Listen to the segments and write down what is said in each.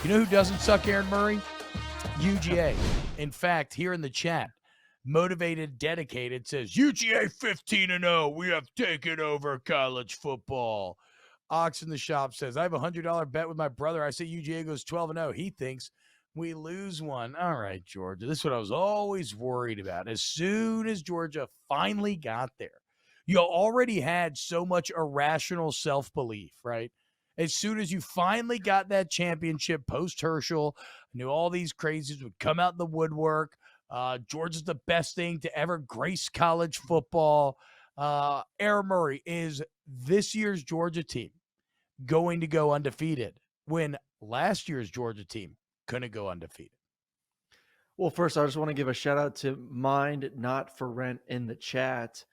You know who doesn't suck, Aaron Murray? UGA. In fact, here in the chat, Motivated Dedicated says, UGA 15-0. We have taken over college football. Ox in the shop says, I have a $100 bet with my brother. I say UGA goes 12-0. He thinks we lose one. All right, Georgia. This is what I was always worried about. As soon as Georgia finally got there, you already had so much irrational self-belief, right? As soon as you finally got that championship post-Herschel, I knew all these crazies would come out in the woodwork. Georgia's the best thing to ever grace college football. Aaron Murray, is this year's Georgia team going to go undefeated when last year's Georgia team couldn't go undefeated? Well, first, I just want to give a shout out to Mind Not For Rent in the chat.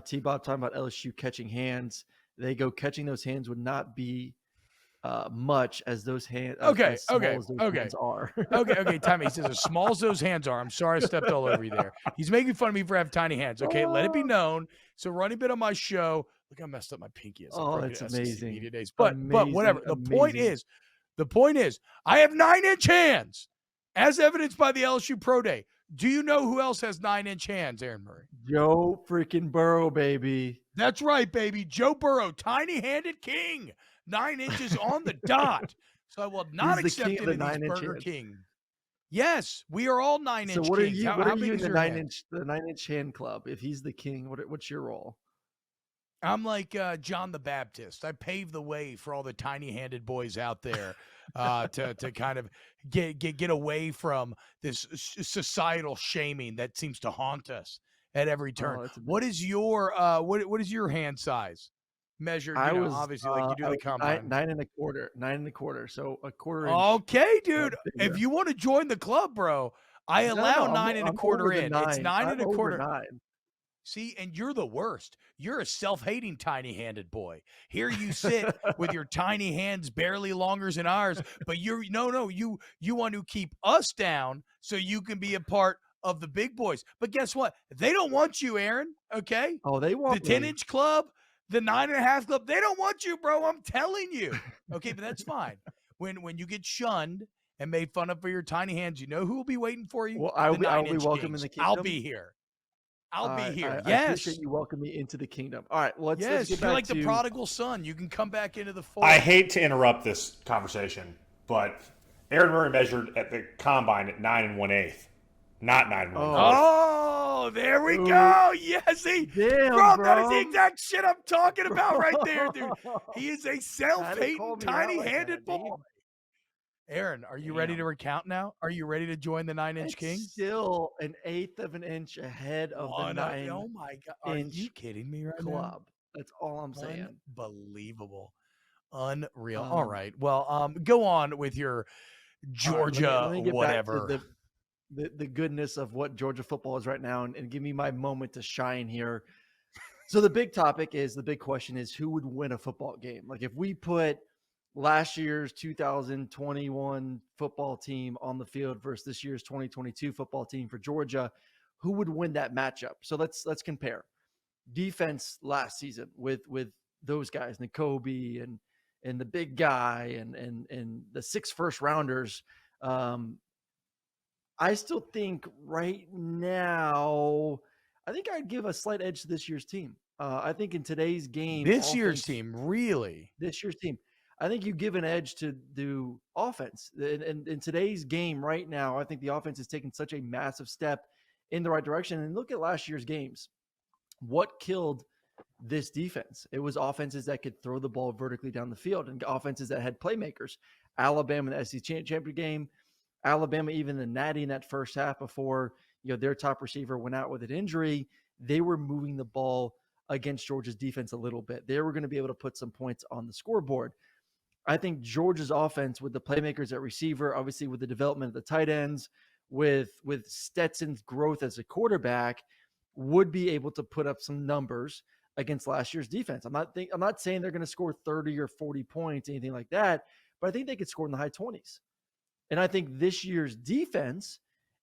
T-Bob talking about LSU catching hands. They go catching those hands would not be much as those hands. Okay. Hands are. Okay. Tommy, he says as small as those hands are. I'm sorry I stepped all over you there. He's making fun of me for having tiny hands. Okay, let it be known. So running bit on my show. Look how messed up my pinky is. Oh, that's amazing. Media days. But whatever. The point is, I have 9-inch hands, as evidenced by the LSU Pro Day. Do you know who else has 9-inch hands, Aaron Murray? Joe freaking Burrow, baby. That's right, baby. Joe Burrow, tiny-handed king. 9 inches on the dot. So I will not accept it in these Burger King. Yes, we are all 9-inch kings. So what are you? How What are big you in is the your 9-inch hand club? If he's the king, what's your role? I'm like John the Baptist. I paved the way for all the tiny-handed boys out there to kind of get away from this societal shaming that seems to haunt us at every turn. What is your what is your hand size measured? Obviously, like you do the combine. 9 1/4. So a quarter inch. Okay, dude. If you want to join the club, bro, I allow 9 1/4 in. It's 9 1/4. 9. See, and you're the worst. You're a self-hating tiny-handed boy. Here you sit with your tiny hands barely longer than ours, but you want to keep us down so you can be a part of the big boys. But guess what? They don't want you, Aaron, okay? Oh, they want the 10-inch club, the 9.5 club. They don't want you, bro. I'm telling you. Okay, but that's fine. When you get shunned and made fun of for your tiny hands, you know who will be waiting for you? Well, I'll be welcome in the kingdom. I'll be here. I'll be here. I appreciate you welcoming me into the kingdom. All right, let's get you're back like to the prodigal son. You can come back into the fold. I hate to interrupt this conversation, but Aaron Murray measured at the combine at 9 1/8, not 9 1/4. Oh, there we go. Yes, bro. That is the exact shit I'm talking about right there, dude. He is a self-hating, tiny-handed boy. Aaron, are you ready to recount now? Are you ready to join the 9-inch king? Still an 1/8 of an inch ahead of the 9. Oh my God! Are you kidding me right club. now? That's all I'm saying. Unbelievable, unreal. All right, well, go on with your Georgia let me get whatever. Back to the goodness of what Georgia football is right now, and give me my moment to shine here. So the big question is who would win a football game? Like if we put last year's 2021 football team on the field versus this year's 2022 football team for Georgia, who would win that matchup? So let's compare defense last season with those guys, N'Kobe and the big guy and the 6 first rounders. I still think right now, I think I'd give a slight edge to this year's team. I think in today's game, this year's team. I think you give an edge to the offense. And in today's game right now, I think the offense is taking such a massive step in the right direction. And look at last year's games. What killed this defense? It was offenses that could throw the ball vertically down the field and offenses that had playmakers. Alabama in the SEC championship game, Alabama even the Natty in that first half before their top receiver went out with an injury. They were moving the ball against Georgia's defense a little bit. They were going to be able to put some points on the scoreboard. I think Georgia's offense with the playmakers at receiver, obviously with the development of the tight ends, with Stetson's growth as a quarterback, would be able to put up some numbers against last year's defense. I'm not saying they're going to score 30 or 40 points, anything like that, but I think they could score in the high 20s. And I think this year's defense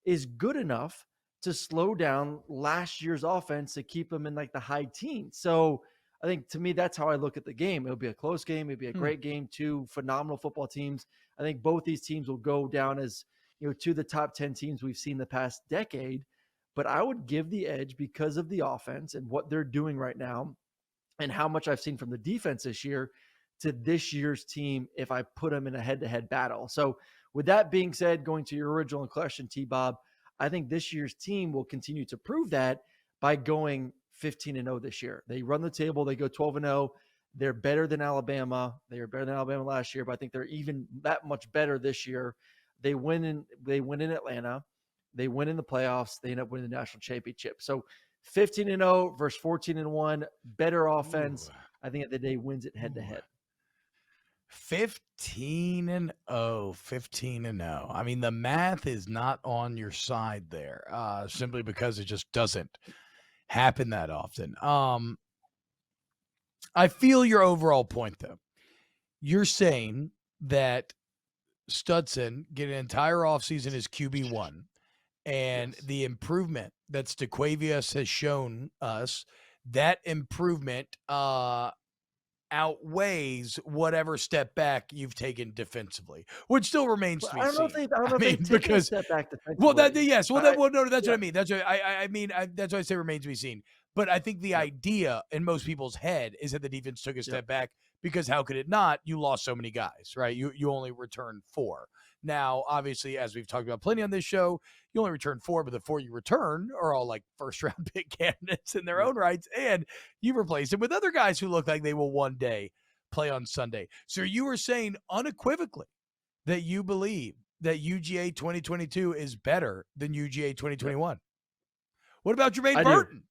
is good enough to slow down last year's offense to keep them in like the high teens. So I think to me, that's how I look at the game. It'll be a close game. It'll be a great game. Two phenomenal football teams. I think both these teams will go down as, two of the top 10 teams we've seen the past decade. But I would give the edge because of the offense and what they're doing right now and how much I've seen from the defense this year to this year's team if I put them in a head-to-head battle. So with that being said, going to your original question, T-Bob, I think this year's team will continue to prove that by going 15-0 this year. They run the table. They go 12-0. They're better than Alabama. They were better than Alabama last year, but I think they're even that much better this year. They win in Atlanta. They win in the playoffs. They end up winning the national championship. So 15-0 versus 14-1, better offense. Ooh. I think at the day wins it head to head. 15-0, 15-0. I mean, the math is not on your side there, simply because it just doesn't happen that often. I feel your overall point, though. You're saying that Stetson get an entire offseason as QB1, and the improvement that Stequavius has shown us, that improvement outweighs whatever step back you've taken defensively, which still remains to be seen. I don't know if they've taken a step back defensively. Well, that's what I mean. That's what I mean. That's why I say remains to be seen. But I think the idea in most people's head is that the defense took a step back because how could it not? You lost so many guys, right? You only returned 4. Now, obviously, as we've talked about plenty on this show, you only return 4, but the 4 you return are all like first-round pick candidates in their own rights, and you replace them with other guys who look like they will one day play on Sunday. So you were saying unequivocally that you believe that UGA 2022 is better than UGA 2021. What about Jermaine Burton?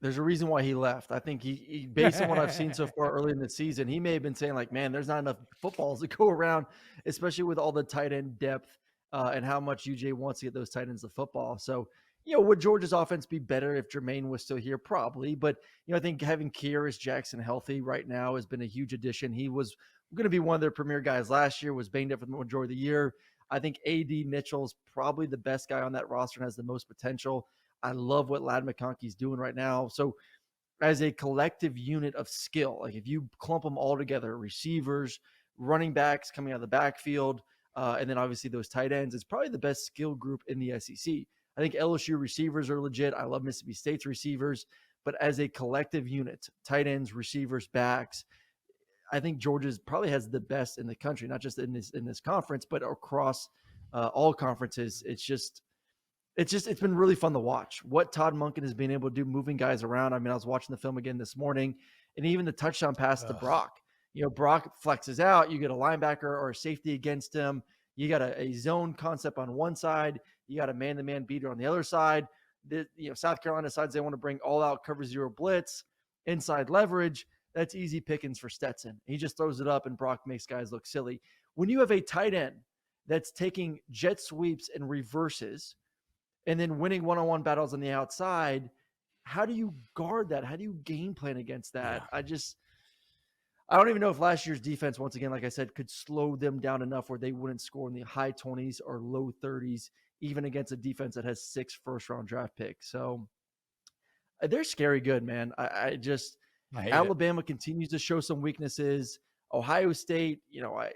There's a reason why he left. I think he based on what I've seen so far early in the season, he may have been saying like, man, there's not enough footballs to go around, especially with all the tight end depth and how much UJ wants to get those tight ends the football. So, would Georgia's offense be better if Jermaine was still here? Probably. But, I think having Kearis Jackson healthy right now has been a huge addition. He was going to be one of their premier guys last year, was banged up for the majority of the year. I think A.D. Mitchell's probably the best guy on that roster and has the most potential. I love what Ladd McConkey's doing right now. So as a collective unit of skill, like if you clump them all together, receivers, running backs coming out of the backfield, and then obviously those tight ends, it's probably the best skill group in the SEC. I think LSU receivers are legit. I love Mississippi State's receivers, but as a collective unit, tight ends, receivers, backs, I think Georgia's probably has the best in the country, not just in this conference, but across all conferences. It's been really fun to watch what Todd Monken has been able to do, moving guys around. I mean, I was watching the film again this morning, and even the touchdown pass to Brock. Brock flexes out. You get a linebacker or a safety against him. You got a zone concept on one side. You got a man-to-man beater on the other side. South Carolina decides they want to bring all-out cover zero blitz, inside leverage. That's easy pickings for Stetson. He just throws it up, and Brock makes guys look silly. When you have a tight end that's taking jet sweeps and reverses and then winning one-on-one battles on the outside, how do you guard that? How do you game plan against that? Yeah. I don't even know if last year's defense, once again, like I said, could slow them down enough where they wouldn't score in the high 20s or low 30s, even against a defense that has 6 first-round draft picks. So they're scary good, man. Alabama continues to show some weaknesses. Ohio State,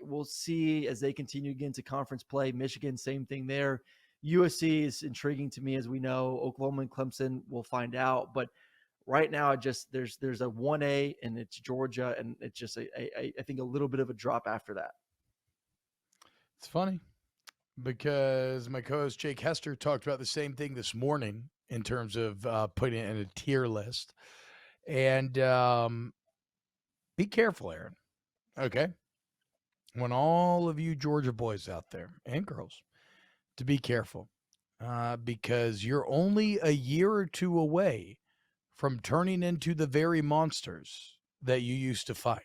we'll see as they continue to get into conference play. Michigan, same thing there. USC is intriguing to me, as we know. Oklahoma and Clemson, we'll find out. But right now, there's a 1A, and it's Georgia, and it's just I think a little bit of a drop after that. It's funny because my co-host Jake Hester talked about the same thing this morning in terms of putting it in a tier list. And be careful, Aaron. Okay? I want all of you Georgia boys out there and girls to be careful because you're only a year or two away from turning into the very monsters that you used to fight.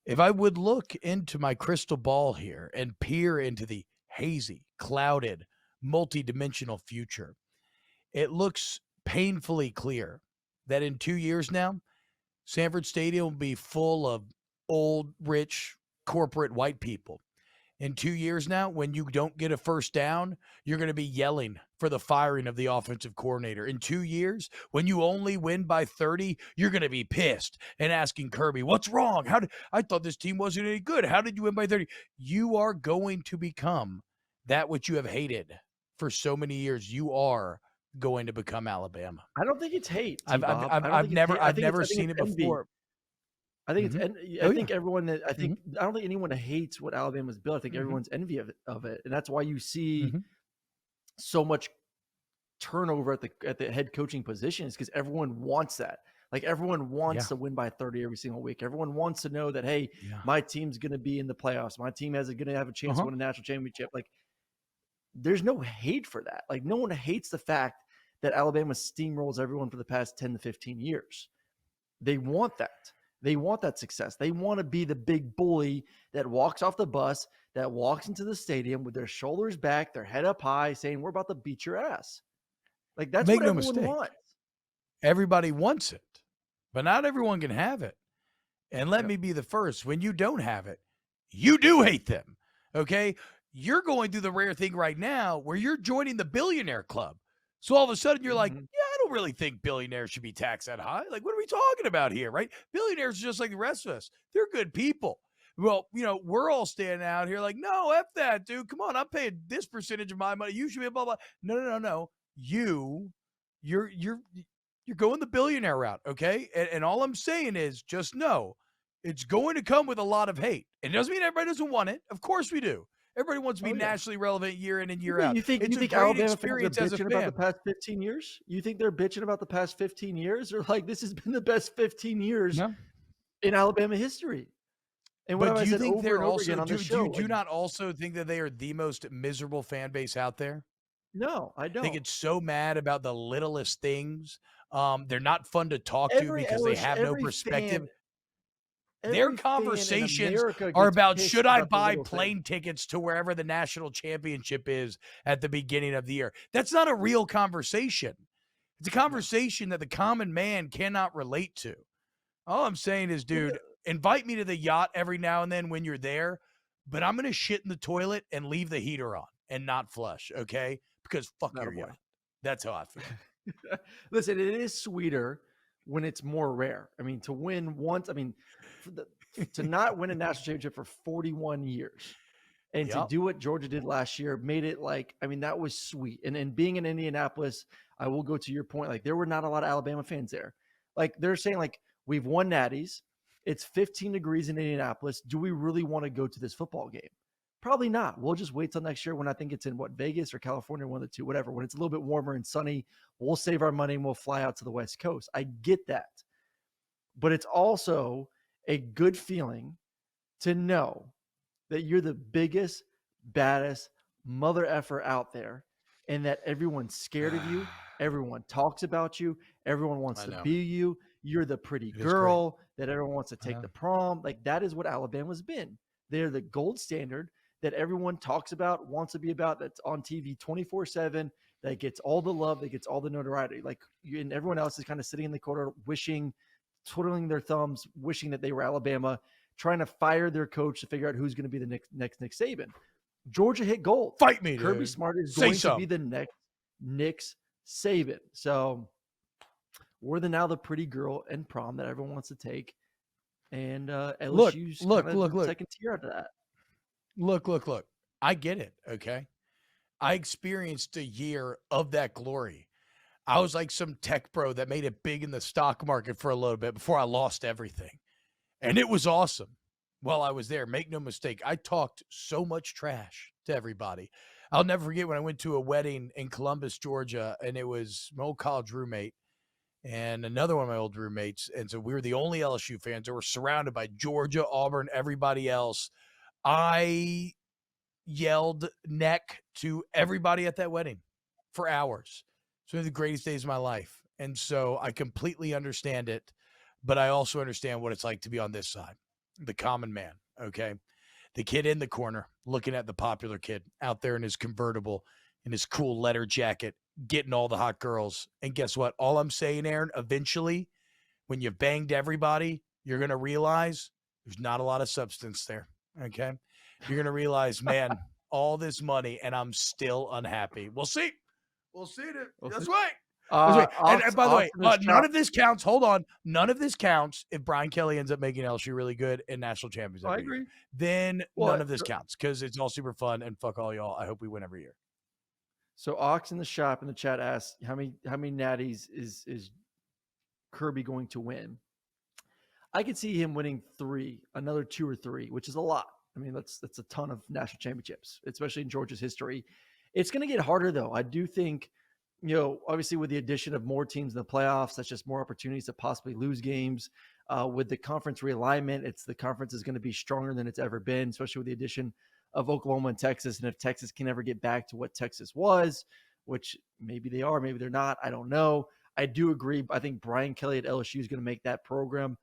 If I would look into my crystal ball here and peer into the hazy, clouded, multidimensional future, it looks painfully clear that in 2 years now, Sanford Stadium will be full of old, rich, corporate white people. In 2 years now, when you don't get a first down, you're going to be yelling for the firing of the offensive coordinator. In 2 years, when you only win by 30, you're going to be pissed and asking Kirby, what's wrong? I thought this team wasn't any good. How did you win by 30? You are going to become that which you have hated for so many years. You are going to become Alabama. I don't think it's hate, I've T-Bob. I don't I've think it's never hate. I I've think never I think seen it it's envy. before. I think Mhm. it's. Oh, I think yeah. everyone. I think I don't think anyone hates what Alabama's built. I think Mhm. everyone's envy of it, and that's why you see Mhm. so much turnover at the head coaching positions, because everyone wants that. Like everyone wants Yeah. to win by 30 every single week. Everyone wants to know that, hey, Yeah. my team's going to be in the playoffs. My team is going to have a chance to Uh-huh. win a national championship. Like there's no hate for that. Like no one hates the fact that Alabama steamrolls everyone for the past 10 to 15 years. They want that. They want that success. They want to be the big bully that walks off the bus, that walks into the stadium with their shoulders back, their head up high, saying, "We're about to beat your ass." Like that's Make what no everyone mistake. wants. Everybody wants it, but not everyone can have it. And let Yep. me be the first. When you don't have it, you do hate them. Okay? You're going through the rare thing right now where you're joining the billionaire club. So all of a sudden you're like, Mhm. yeah, I don't really think billionaires should be taxed that high. Like, what are we talking about here, right? Billionaires are just like the rest of us. They're good people. Well, we're all standing out here like, no, F that, dude. Come on, I'm paying this percentage of my money. You should be blah, blah. No. You're going the billionaire route, okay? And all I'm saying is just know it's going to come with a lot of hate. It doesn't mean everybody doesn't want it. Of course we do. Everybody wants to be Oh yeah. nationally relevant year in and year out. You think It's you a think great Alabama fans are experience as a bitching about the fan. past 15 years? You think they're bitching about the past 15 years? Or like this has been the best 15 years No. in Alabama history? And what But have do I you said think over and they're over also again on do, this do show? you do you Like, not also think that they are the most miserable fan base out there? no, I They don't. get so mad about the littlest things. They're not fun to talk to Every because they LSU, have no perspective. Their every fan in conversations America are gets about, pissed should I about the buy little things. plane tickets to wherever the national championship is at the beginning of the year? That's not a real conversation. It's a conversation that the common man cannot relate to. All I'm saying is, Look dude, invite me to the yacht every now and then when you're there, but I'm going to shit in the toilet and leave the heater on and not flush, okay? Because fuck Not a your boy. yacht. That's how I feel. Listen, it is sweeter when it's more rare. I mean, to win once, I mean, to not win a national championship for 41 years and to Yep. do what Georgia did last year made it like, I mean, that was sweet. And being in Indianapolis, I will go to your point, like there were not a lot of Alabama fans there. Like they're saying, like, we've won natties. It's 15 degrees in Indianapolis. Do we really want to go to this football game? Probably not. We'll just wait till next year when I think it's in Vegas or California, one of the two, whatever. When it's a little bit warmer and sunny, we'll save our money and we'll fly out to the West Coast. I get that. But it's also a good feeling to know that you're the biggest, baddest mother effer out there and that everyone's scared of you. Everyone talks about you. Everyone wants I to know. be you. You're the pretty It is great. girl that everyone wants to I take know. the prom. Like that is what Alabama's been. They're the gold standard that everyone talks about, wants to be about, that's on TV 24/7, that gets all the love, that gets all the notoriety. Like you and everyone else is kind of sitting in the corner wishing, twiddling their thumbs, wishing that they were Alabama, trying to fire their coach to figure out who's going to be the next Nick Saban. Georgia hit gold. Fight me, Kirby dude. Smart is Say going to be something. the next Nick Saban. So we're now the pretty girl in prom that everyone wants to take. And LSU's look. second tier after that. Look. I get it, okay? I experienced a year of that glory. I was like some tech bro that made it big in the stock market for a little bit before I lost everything. And it was awesome while I was there. Make no mistake. I talked so much trash to everybody. I'll never forget when I went to a wedding in Columbus, Georgia, and it was my old college roommate and another one of my old roommates. And so we were the only LSU fans that were surrounded by Georgia, Auburn, everybody else. I yelled neck to everybody at that wedding for hours. It's one of the greatest days of my life. And so I completely understand it, but I also understand what it's like to be on this side, the common man, okay? The kid in the corner looking at the popular kid out there in his convertible, in his cool leather jacket, getting all the hot girls. And guess what? All I'm saying, Aaron, eventually, when you've banged everybody, you're going to realize there's not a lot of substance there, okay? you're going to realize, man, all this money and I'm still unhappy. We'll see. We'll see. That's right. And by the way, none of this counts. Hold on. None of this counts if Brian Kelly ends up making LSU really good and national champions every year. Then none of this counts because it's all super fun and fuck all y'all. I hope we win every year. So Ox in the shop in the chat asked, how many natties is Kirby going to win? I could see him winning 3, another 2 or 3, which is a lot. I mean, that's a ton of national championships, especially in Georgia's history. It's going to get harder, though. I do think, obviously with the addition of more teams in the playoffs, that's just more opportunities to possibly lose games. With the conference realignment, the conference is going to be stronger than it's ever been, especially with the addition of Oklahoma and Texas. And if Texas can ever get back to what Texas was, which maybe they are, maybe they're not, I don't know. I do agree. I think Brian Kelly at LSU is going to make that program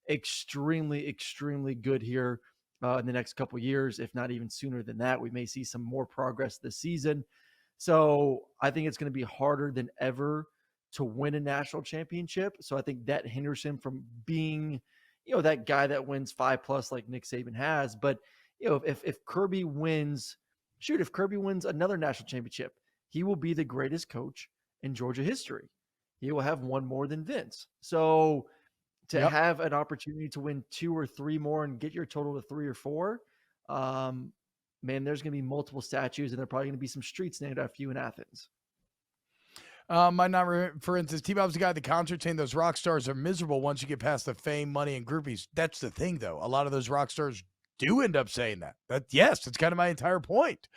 extremely, extremely good here in the next couple of years, if not even sooner than that. We may see some more progress this season. So I think it's going to be harder than ever to win a national championship. So I think that hinders him from being, that guy that wins 5+ like Nick Saban has. But, if Kirby wins, if Kirby wins another national championship, he will be the greatest coach in Georgia history. He will have one more than Vince. So to have an opportunity to win 2 or 3 more and get your total to 3 or 4, man, there's going to be multiple statues, and there are probably going to be some streets named after you in Athens. For instance, T-Bob's the guy at the concert saying those rock stars are miserable once you get past the fame, money, and groupies. That's the thing, though. A lot of those rock stars do end up saying that. Yes, it's kind of my entire point.